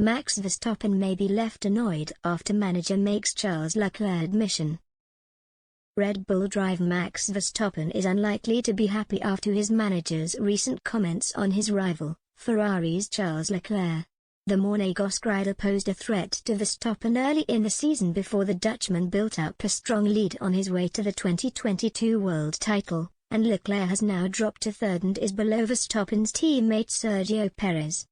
Max Verstappen may be left annoyed after manager makes Charles Leclerc admission. Red Bull driver Max Verstappen is unlikely to be happy after his manager's recent comments on his rival, Ferrari's Charles Leclerc. The Monegasque rider posed a threat to Verstappen early in the season before the Dutchman built up a strong lead on his way to the 2022 world title, and Leclerc has now dropped to third and is below Verstappen's teammate Sergio Perez.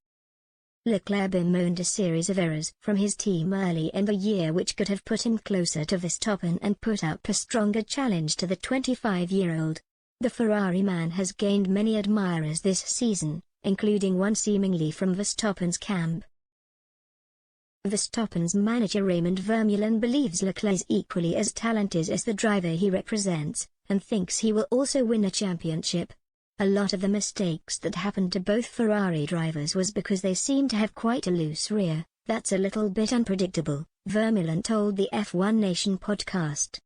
Leclerc bemoaned a series of errors from his team early in the year which could have put him closer to Verstappen and put up a stronger challenge to the 25-year-old. The Ferrari man has gained many admirers this season, including one seemingly from Verstappen's camp. Verstappen's manager Raymond Vermeulen believes Leclerc is equally as talented as the driver he represents, and thinks he will also win a championship. A lot of the mistakes that happened to both Ferrari drivers was because they seemed to have quite a loose rear. That's a little bit unpredictable, Vermeulen told the F1 Nation podcast.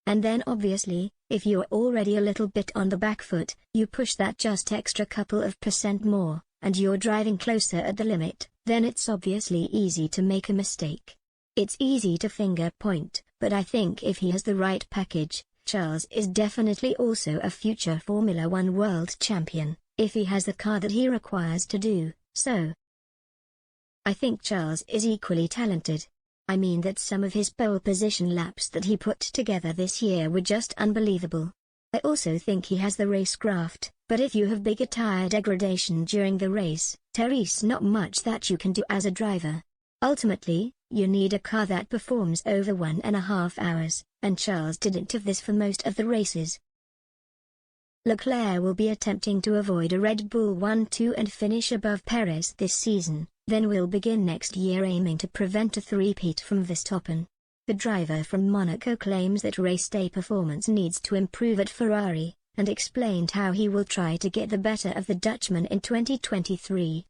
And then obviously, if you're already a little bit on the back foot, you push that just extra couple of % more, and you're driving closer at the limit, then it's obviously easy to make a mistake. It's easy to finger point, but I think if he has the right package, Charles is definitely also a future Formula One world champion, if he has the car that he requires to do so. I think Charles is equally talented. I mean that some of his pole position laps that he put together this year were just unbelievable. I also think he has the racecraft, but if you have bigger tire degradation during the race, there's not much that you can do as a driver. Ultimately, you need a car that performs over 1.5 hours, and Charles didn't have this for most of the races. Leclerc will be attempting to avoid a Red Bull 1-2 and finish above Perez this season, then will begin next year aiming to prevent a three-peat from Verstappen. The driver from Monaco claims that race day performance needs to improve at Ferrari, and explained how he will try to get the better of the Dutchman in 2023.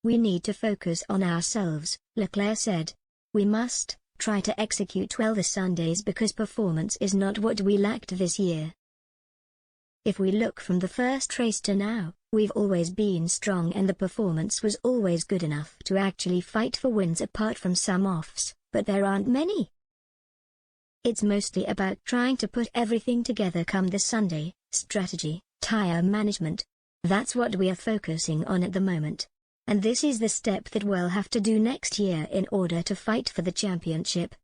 "We need to focus on ourselves," Leclerc said. "We must try to execute well the Sundays because performance is not what we lacked this year. If we look from the first race to now, we've always been strong and the performance was always good enough to actually fight for wins apart from some offs, but there aren't many. It's mostly about trying to put everything together come this Sunday, strategy, tire management. That's what we are focusing on at the moment. And this is the step that we'll have to do next year in order to fight for the championship."